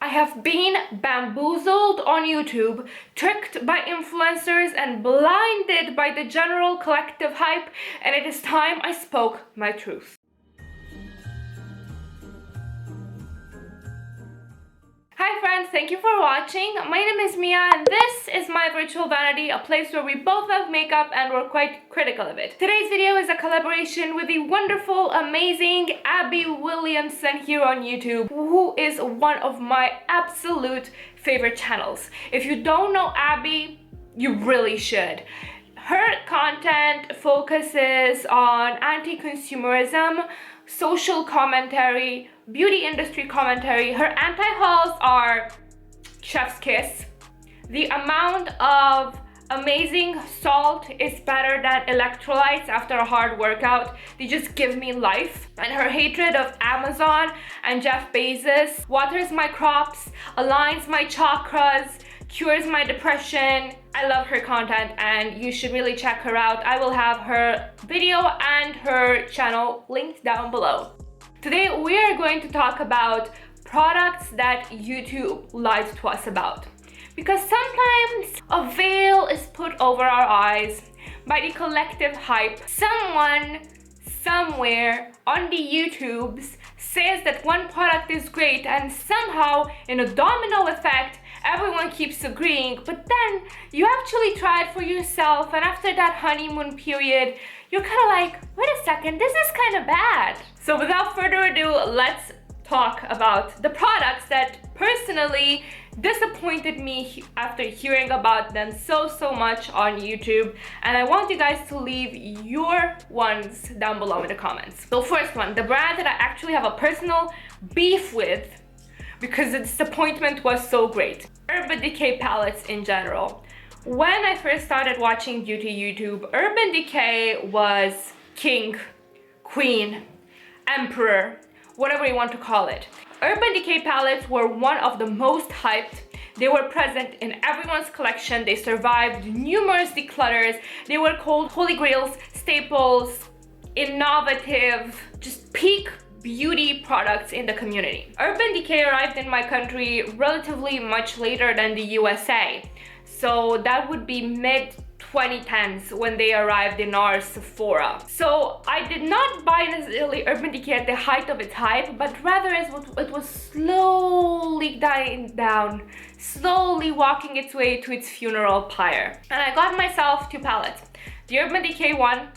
I have been bamboozled on YouTube, tricked by influencers, and blinded by the general collective hype, and it is time I spoke my truth. Hi friends, thank you for watching. My name is Mia and this is my virtual vanity, a place where we both love makeup and we're quite critical of it. Today's video is a collaboration with the wonderful, amazing Abby Williamson here on YouTube, who is one of my absolute favorite channels. If you don't know Abby, you really should. Her content focuses on anti-consumerism, social commentary, beauty industry commentary. Her anti-hauls are chef's kiss. The amount of amazing salt is better than electrolytes after a hard workout. They just give me life. And her hatred of Amazon and Jeff Bezos waters my crops, aligns my chakras, cures my depression. I love her content and you should really check her out. I will have her video and her channel linked down below. Today we are going to talk about products that YouTube lied to us about. Because sometimes a veil is put over our eyes by the collective hype. Someone, somewhere on the YouTubes says that one product is great and somehow in a domino effect, everyone keeps agreeing, but then you actually try it for yourself and after that honeymoon period, you're kind of like, wait a second, this is kind of bad. So without further ado, let's talk about the products that personally disappointed me after hearing about them so much on YouTube, and I want you guys to leave your ones down below in the comments. So first one, the brand that I actually have a personal beef with because the disappointment was so great. Urban Decay palettes in general. When I first started watching beauty YouTube, Urban Decay was king, queen, emperor, whatever you want to call it. Urban Decay palettes were one of the most hyped. They were present in everyone's collection. They survived numerous declutters. They were called holy grails, staples, innovative, just peak beauty products in the community. Urban Decay arrived in my country relatively much later than the USA. So that would be mid-2010s when they arrived in our Sephora. So I did not buy necessarily Urban Decay at the height of its hype, but rather as it was slowly dying down, slowly walking its way to its funeral pyre. And I got myself two palettes. The Urban Decay 1,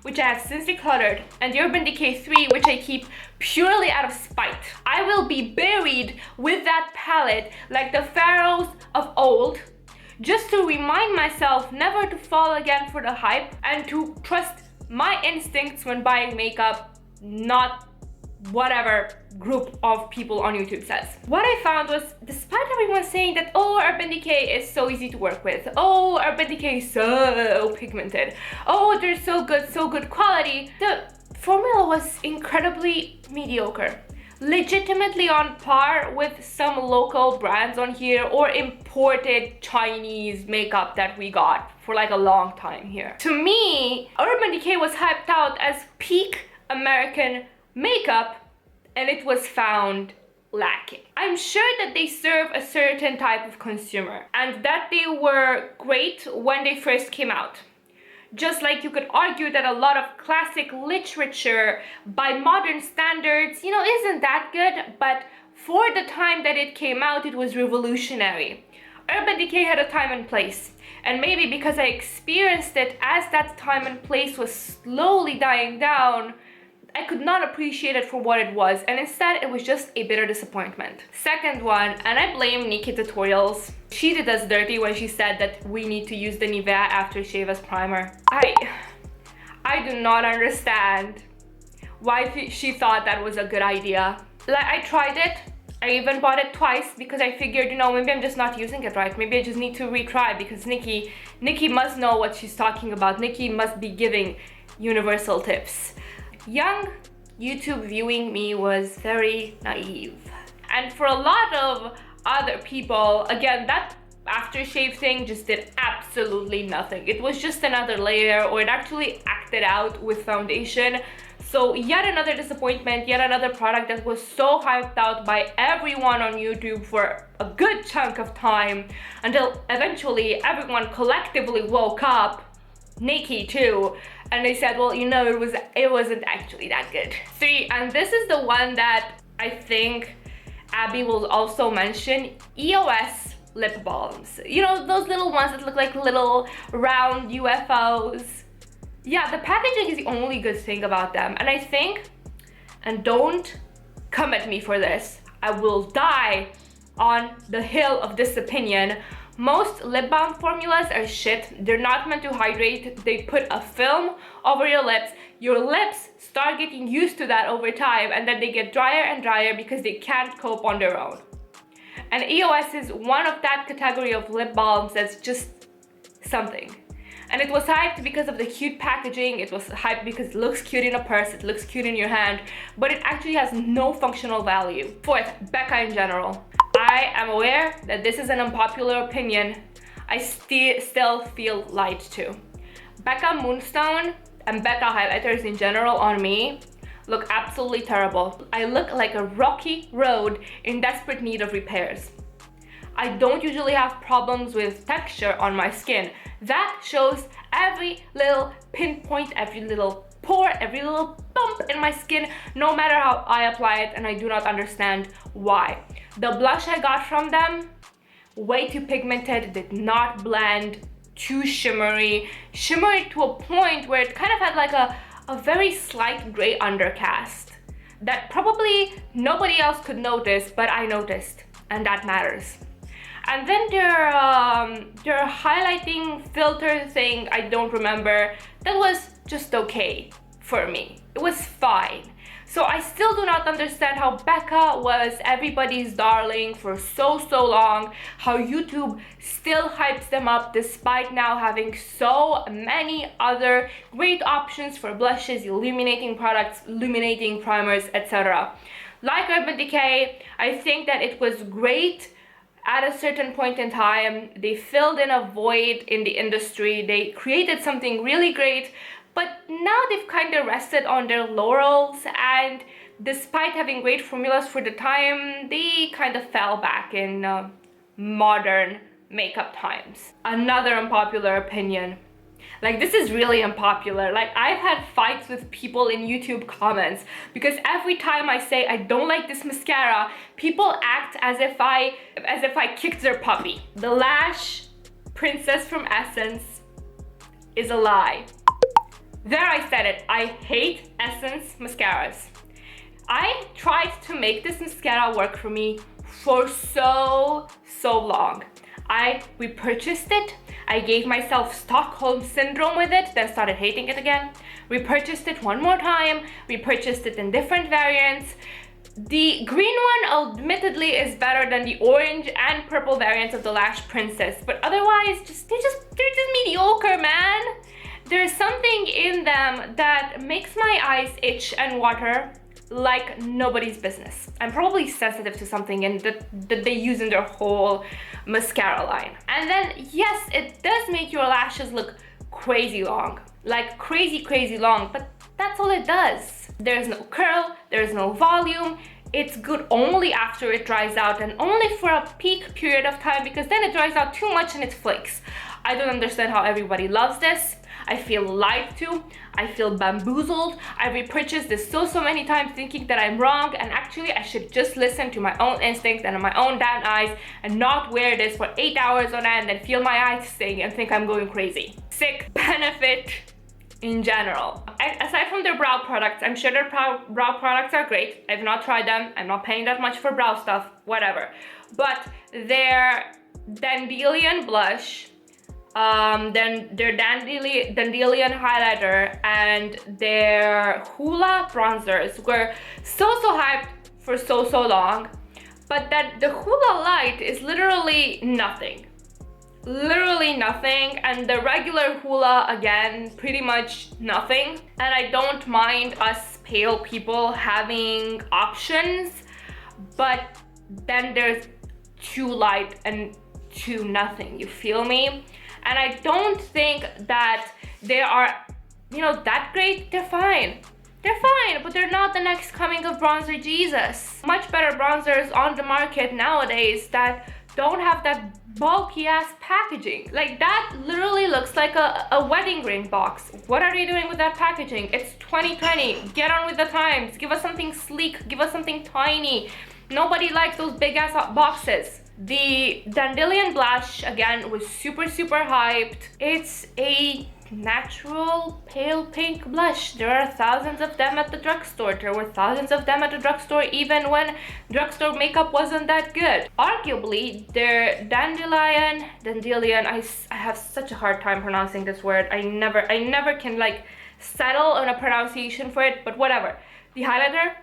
which I have since decluttered, and the Urban Decay 3, which I keep purely out of spite. I will be buried with that palette like the pharaohs of old, just to remind myself never to fall again for the hype and to trust my instincts when buying makeup, not whatever group of people on YouTube says. What I found was, despite everyone saying that, oh, Urban Decay is so easy to work with, oh, Urban Decay is so pigmented, oh, they're so good quality, the formula was incredibly mediocre. Legitimately on par with some local brands on here or imported Chinese makeup that we got for like a long time here. To me, Urban Decay was hyped out as peak American makeup and it was found lacking. I'm sure that they serve a certain type of consumer and that they were great when they first came out. Just like you could argue that a lot of classic literature by modern standards, you know, isn't that good, but for the time that it came out, it was revolutionary. Urban Decay had a time and place, and maybe because I experienced it as that time and place was slowly dying down, I could not appreciate it for what it was, and instead it was just a bitter disappointment. Second one, and I blame Nikki Tutorials. She did us dirty when she said that we need to use the Neve aftershave as primer. I do not understand why she thought that was a good idea. Like, I tried it. I even bought it twice because I figured, you know, maybe I'm just not using it right. Maybe I just need to retry because Nikki must know what she's talking about. Nikki must be giving universal tips. Young YouTube viewing me was very naive. And for a lot of other people, again, that aftershave thing just did absolutely nothing. It was just another layer, or it actually acted out with foundation. So yet another disappointment, yet another product that was so hyped out by everyone on YouTube for a good chunk of time, until eventually everyone collectively woke up, Nikki too, and they said, well, you know, it wasn't actually that good. 3, and this is the one that I think Abby will also mention, EOS lip balms. You know, those little ones that look like little round UFOs. Yeah, the packaging is the only good thing about them. And I think, and don't come at me for this, I will die on the hill of this opinion. Most lip balm formulas are shit. They're not meant to hydrate. They put a film over your lips. Your lips start getting used to that over time, and then they get drier and drier because they can't cope on their own. And EOS is one of that category of lip balms that's just something. And it was hyped because of the cute packaging. It was hyped because it looks cute in a purse, it looks cute in your hand, but it actually has no functional value. 4th, Becca in general. I am aware that this is an unpopular opinion. I still feel lied to. Becca Moonstone and Becca highlighters in general on me look absolutely terrible. I look like a rocky road in desperate need of repairs. I don't usually have problems with texture on my skin. That shows every little pinpoint, every little pore, every little bump in my skin, no matter how I apply it, and I do not understand why. The blush I got from them, way too pigmented, did not blend, too shimmery to a point where it kind of had like a very slight gray undercast that probably nobody else could notice, but I noticed, and that matters. And then their highlighting filter thing, I don't remember, that was just okay for me. It was fine. So I still do not understand how Becca was everybody's darling for so long, how YouTube still hypes them up despite now having so many other great options for blushes, illuminating products, illuminating primers, etc. Like Urban Decay, I think that it was great at a certain point in time. They filled in a void in the industry. They created something really great, but now they've kind of rested on their laurels, and despite having great formulas for the time, they kind of fell back in modern makeup times. Another unpopular opinion. Like, this is really unpopular. Like, I've had fights with people in YouTube comments because every time I say I don't like this mascara, people act as if I kicked their puppy. The Lash Princess from Essence is a lie. There, I said it. I hate Essence mascaras. I tried to make this mascara work for me for so long. I repurchased it. I gave myself Stockholm Syndrome with it, then started hating it again. Repurchased it one more time, repurchased it in different variants. The green one admittedly is better than the orange and purple variants of the Lash Princess, but otherwise they're just mediocre, man. There's something in them that makes my eyes itch and water like nobody's business. I'm probably sensitive to something that they use in their whole mascara line. And then yes, it does make your lashes look crazy long, like crazy long, but that's all it does. There's no curl, there's no volume. It's good only after it dries out, and only for a peak period of time, because then it dries out too much and it flakes. I don't understand how everybody loves this. I feel lied to, I feel bamboozled. I repurchased this so many times thinking that I'm wrong, and actually I should just listen to my own instincts and my own damn eyes and not wear this for 8 hours on end and feel my eyes sting and think I'm going crazy. Sick Benefit in general. Aside from their brow products, I'm sure their brow products are great. I've not tried them. I'm not paying that much for brow stuff, whatever. But their Dandelion blush, then their Dandelion highlighter, and their Hoola bronzers were so hyped for so long, but that the Hoola light is literally nothing. Literally nothing, and the regular Hoola, again, pretty much nothing. And I don't mind us pale people having options, but then there's too light and too nothing, you feel me? And I don't think that they are, you know, that great. They're fine. they're fine, but they're not the next coming of bronzer Jesus. Much better bronzers on the market nowadays that don't have that bulky ass packaging. Like that literally looks like a wedding ring box. What are they doing with that packaging? It's 2020, get on with the times. Give us something sleek, give us something tiny. Nobody likes those big ass boxes. The Dandelion Blush, again, was super hyped. It's a natural pale pink blush. There are thousands of them at the drugstore. There were thousands of them at the drugstore even when drugstore makeup wasn't that good. Arguably, their Dandelion, I have such a hard time pronouncing this word. I never can like settle on a pronunciation for it, but whatever. The highlighter,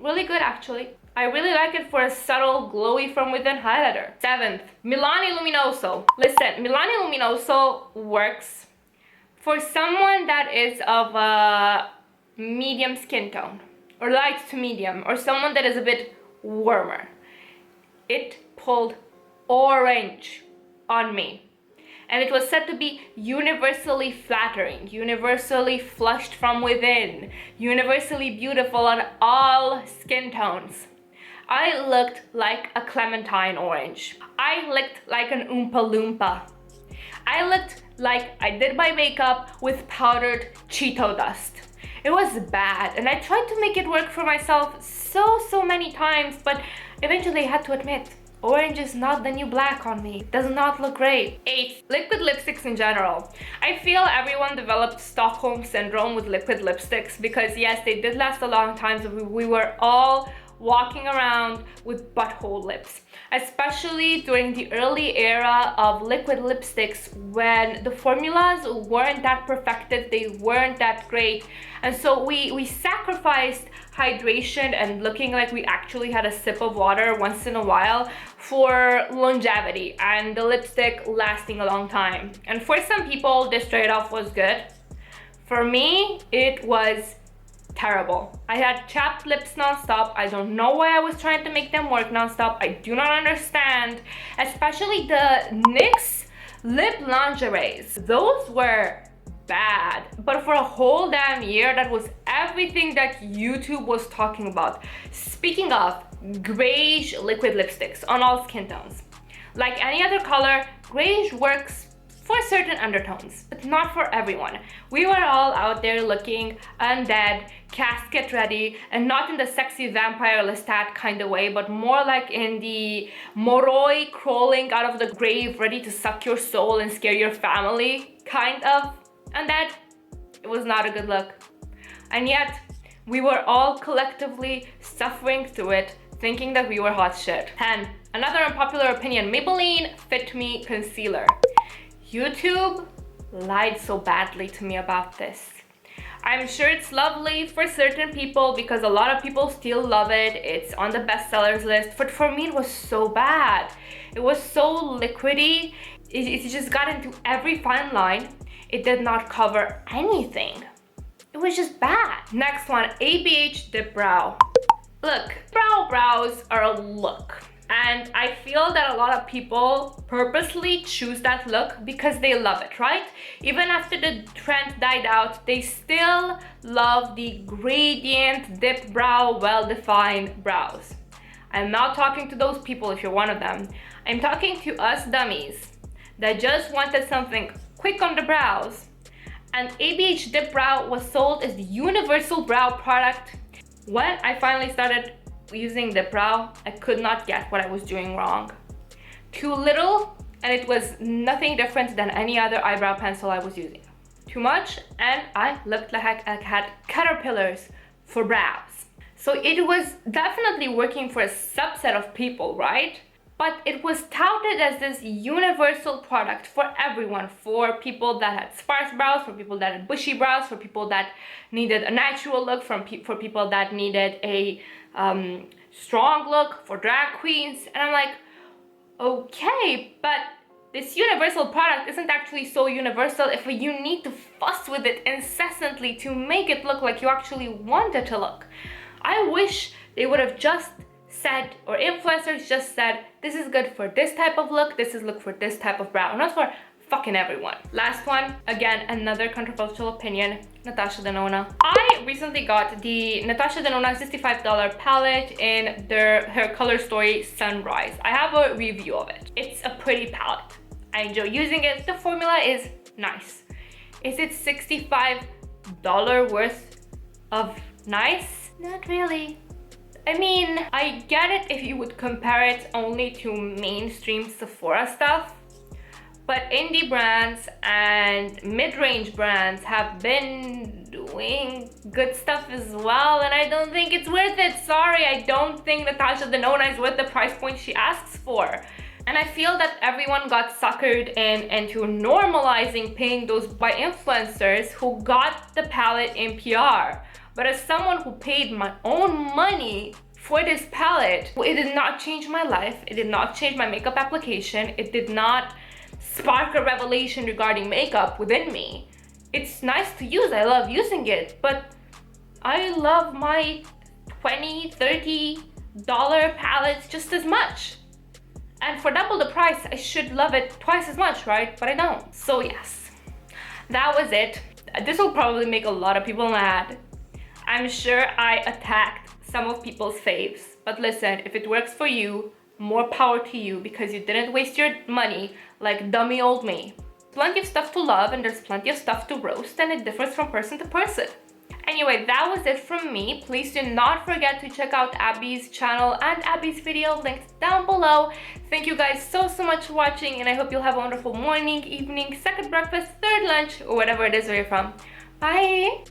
really good actually. I really like it for a subtle, glowy from within highlighter. 7th, Milani Luminoso. Listen, Milani Luminoso works for someone that is of a medium skin tone, or light to medium, or someone that is a bit warmer. It pulled orange on me. And it was said to be universally flattering, universally flushed from within, universally beautiful on all skin tones. I looked like a clementine orange. I looked like an Oompa Loompa. I looked like I did my makeup with powdered Cheeto dust. It was bad, and I tried to make it work for myself so many times, but eventually I had to admit, orange is not the new black on me. It does not look great. 8th, liquid lipsticks in general. I feel everyone developed Stockholm syndrome with liquid lipsticks because yes, they did last a long time, so we were all walking around with butthole lips, especially during the early era of liquid lipsticks when the formulas weren't that perfected, they weren't that great, and so we sacrificed hydration and looking like we actually had a sip of water once in a while for longevity and the lipstick lasting a long time. And for some people this trade-off was good. For me it was terrible. I had chapped lips non-stop. I don't know why I was trying to make them work non-stop. I do not understand. Especially the NYX lip lingeries. Those were bad. But for a whole damn year, that was everything that YouTube was talking about. Speaking of, grayish liquid lipsticks on all skin tones. Like any other color, grayish works for certain undertones, but not for everyone. We were all out there looking undead, casket ready, and not in the sexy vampire Lestat kind of way, but more like in the Moroi crawling out of the grave, ready to suck your soul and scare your family kind of undead. It was not a good look. And yet, we were all collectively suffering through it, thinking that we were hot shit. 10. Another unpopular opinion, Maybelline Fit Me Concealer. YouTube lied so badly to me about this. I'm sure it's lovely for certain people because a lot of people still love it. It's on the bestsellers list, but for me it was so bad. It was so liquidy. It just got into every fine line. It did not cover anything. It was just bad. Next one, ABH Dip Brow. Look, brows are a look. And I feel that a lot of people purposely choose that look because they love it, right? Even after the trend died out, they still love the gradient, dip brow, well-defined brows. I'm not talking to those people if you're one of them. I'm talking to us dummies that just wanted something quick on the brows. And ABH Dip Brow was sold as the universal brow product. When I finally started using the brow, I could not get what I was doing wrong. Too little, and it was nothing different than any other eyebrow pencil I was using. Too much, and I looked like I had caterpillars for brows. So it was definitely working for a subset of people, right? But it was touted as this universal product for everyone, for people that had sparse brows, for people that had bushy brows, for people that needed a natural look, for people that needed a strong look, for drag queens. And I'm like, okay, but this universal product isn't actually so universal if you need to fuss with it incessantly to make it look like you actually want it to look. I wish they would have just said, or influencers just said, this is good for this type of look, this is look for this type of brow. Not for fucking everyone. Last one, again, another controversial opinion, Natasha Denona. I recently got the Natasha Denona $65 palette in her color story Sunrise. I have a review of it. It's a pretty palette. I enjoy using it. The formula is nice. Is it $65 worth of nice? Not really. I mean, I get it if you would compare it only to mainstream Sephora stuff, but indie brands and mid-range brands have been doing good stuff as well, and I don't think it's worth it. Sorry, I don't think Natasha Denona is worth the price point she asks for. And I feel that everyone got suckered into normalizing paying those by influencers who got the palette in PR. But as someone who paid my own money for this palette, it did not change my life. It did not change my makeup application. It did not spark a revelation regarding makeup within me. It's nice to use. I love using it, but I love my $20, $30 palettes just as much. And for double the price, I should love it twice as much, right? But I don't. So yes, that was it. This will probably make a lot of people mad. I'm sure I attacked some of people's faves. But listen, if it works for you, more power to you, because you didn't waste your money like dummy old me. Plenty of stuff to love and there's plenty of stuff to roast, and it differs from person to person. Anyway, that was it from me. Please do not forget to check out Abby's channel and Abby's video linked down below. Thank you guys so much for watching, and I hope you'll have a wonderful morning, evening, second breakfast, third lunch, or whatever it is where you're from. Bye!